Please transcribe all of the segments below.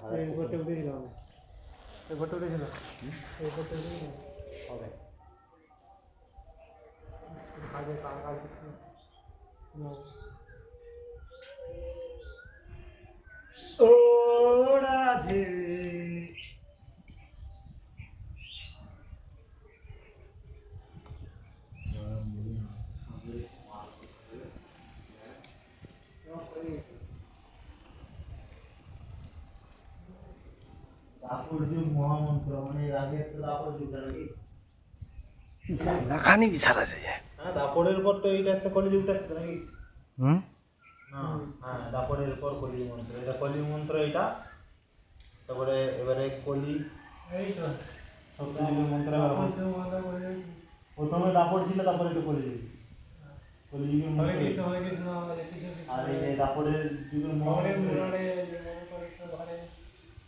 এই ঘরটা উঠেছিলাম, এই ঘরটা উঠেছিল, এই ঘরটা উঠেছিল হবে কাজে কাজ কাজ ও রাধে। দাপর যুগ মহামন্ত্র, মানে এর আগে একটা দাপর যুগ নাকি? খানি বিছানা যায়। হ্যাঁ, দাপরের পর তো এইটা আসছে, কলি যুগটা আসছে নাকি? হুম, না, হ্যাঁ, দাপরের পর কলি মন্ত্র, এটা কলি মন্ত্র এটা। তারপরে এবারে কলি, এই তো সত্যযুগের মন্ত্র। প্রথমে দাপর ছিল, তারপরে তো কলি যুগ, কলি যুগের হরে মন্ত্র। কৃষ্ণ হরে কৃষ্ণ হরে কৃষ্ণ আর এই দাপরের যুগের হরে মন্ত্র। মুরারে হরে কৃষ্ণ হরে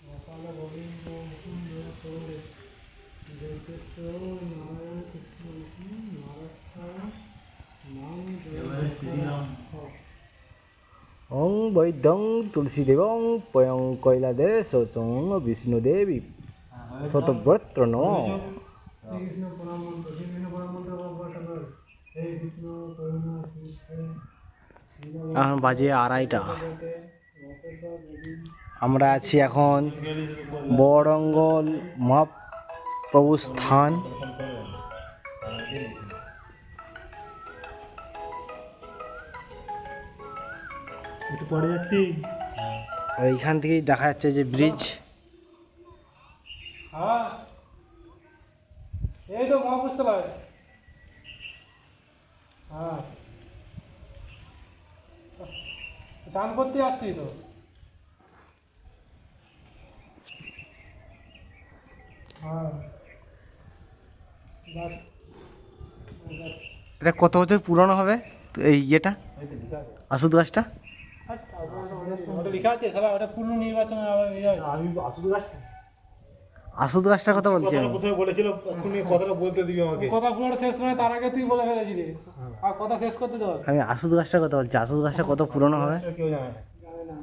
গোপাল গোবিন্দ মুকুন্দ হরে জয় কৃষ্ণ নারায়ণ কৃষ্ণ নারায়ণ নাম এবারে শ্রীরাম। ওং বৈদ্যং তুলসী দেবং পয়ং কৈলাদে শৌচং বিষ্ণুদেবী শতব্রত নম। শ্রী কৃষ্ণ প্রণাম মন্ত্র, শ্রী কৃষ্ণ প্রণাম মন্ত্র বলটা কর। হে কৃষ্ণ করুণা কৃষ্ণ এখন বাজে 2:30টা। আমরা আছি এখন বড়ঙ্গল মহাপ্রভু স্থান। একটু পরে যাচ্ছি। আর এইখান থেকেই দেখা যাচ্ছে যে ব্রিজ। হ্যাঁ এই তো মহাপুস্তকালয়। হ্যাঁ স্নান করতে আসছি তো। হ্যাঁ যাক, যাক। এটা কত বছর পুরনো হবে তো এই ইয়েটা, আসুদ গাছটা? ওটা লেখা আছে সারা, ওটা পূর্ণ নির্বাচন আবার ইয়ে হয়। আমি আসুদ গাছ, আসুদ গাছটার কথা বলছি কথাটা আমি। প্রথমে বলেছিল, এক্ষুনি কথাটা বলতে দিবি আমাকে। কথা পুরো শেষ করে তার আগে তুই বলে ফেলেছিলি, আর কথা শেষ করতে দাও। আমি আসুদ গাছটার কথা বলছি, আসুদ গাছটা কত পুরনো হবে। কেউ জানে না। জানে না,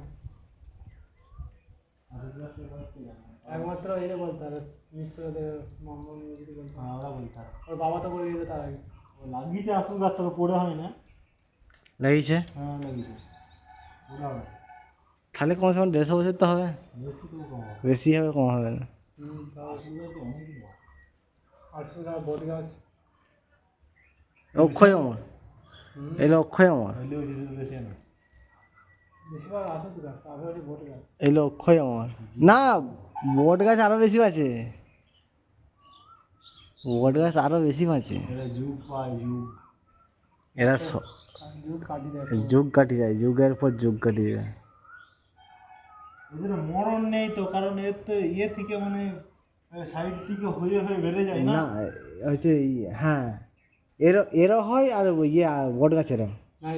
একমাত্র এটা বলতে হবে মিশ্রদের মোহাম্মদ যদি বলতে হবে। ওরা বলতে হবে। ওর বাবা তো বলে দিল তার আগে। ও লাগিয়েছে আসুদ গাছ, তবে পড়ে হয় না। লাগিয়েছে? হ্যাঁ, লাগিয়েছে, পড়ে হবে। তাহলে কমসে কম 150 বছর তো হবে। বেশি তো কম হবে। বেশি হবে, কম হবে না। তাও আসুদ গাছ তো অনেকই বড়। আসলে আর বট গাছ। অক্ষয় অমর, এলো অক্ষয় অমর, হইলেও বেশি না। বেশিরভাগ আসল গাছ, তারপরে হচ্ছে বট গাছ। এলো অক্ষয় অমর। না, বট গাছ আরো বেশি আছে, বট গাছ আরো বেশি আছে। এরা যুগ পায় যুগ। এরা আর যুগ কাটি দেয়। যুগ কাটি যায়, যুগের পর যুগ কাটি যায়। এদের মরণ নেই তো, কারণ এর তো ইয়ে থেকে মানে সাইড থেকে হয়ে হয়ে বেড়ে যায় না। না হচ্ছে হ্যাঁ, এরও হয় আর ইয়ে বট গাছেরও। না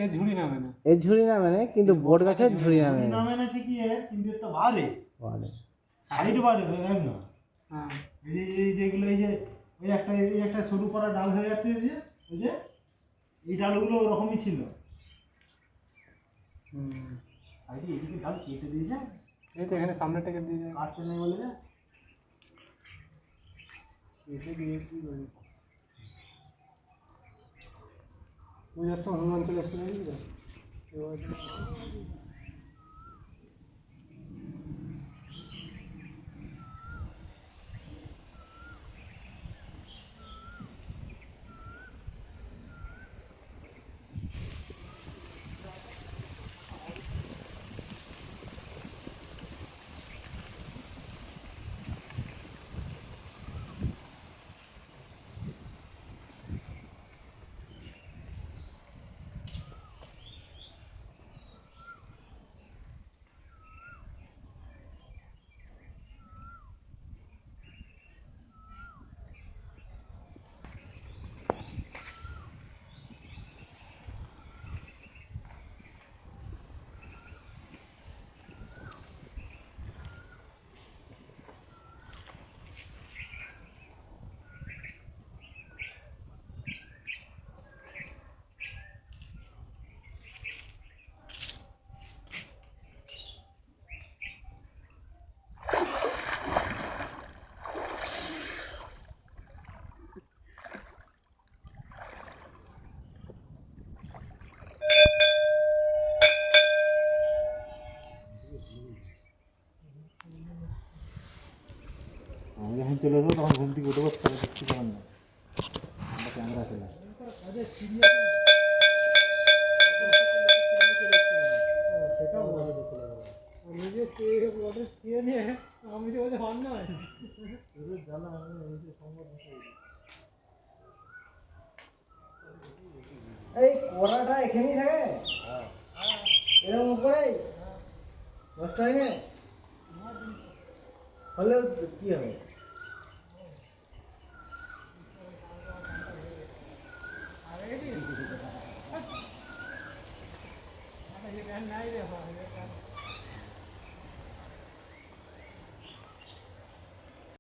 এ ঝুড়ি নামে না। এর ঝুড়ি নামে না, কিন্তু বট গাছের ঝুড়ি নামে। নামে না ঠিকই, কিন্তু এর তো বাড়ে, বলে। সাইড বাড়ে, দেখ না। হ্যাঁ এই যেগুলো, এই যে এই একটা সরু করা ডাল হয়ে যাচ্ছে, এই যে এই ডালগুলো ওরকমই ছিল। সাইডে এদিকে ডাল কেটে দিয়ে যায়, এই তো এখানে সামনে থেকে দিয়ে যায়, কাটতে নেই বলে যায়। কেটে দিয়েছি বলে। তুই যাচ্ছ হনুমান চলে এসে নাকি তো এবার ভিডিও করতে হবে কিছু করার নেই ক্যামেরা চলে সেটাও নিজে ওদের খেয়ে নিয়ে আমি তো ওদের হন নয় জানা আমি নিজে সম্ভব এই কড়াটা এখানেই থাকে এরকম উপরে নষ্ট হয় না হলে কি হবে নাই রে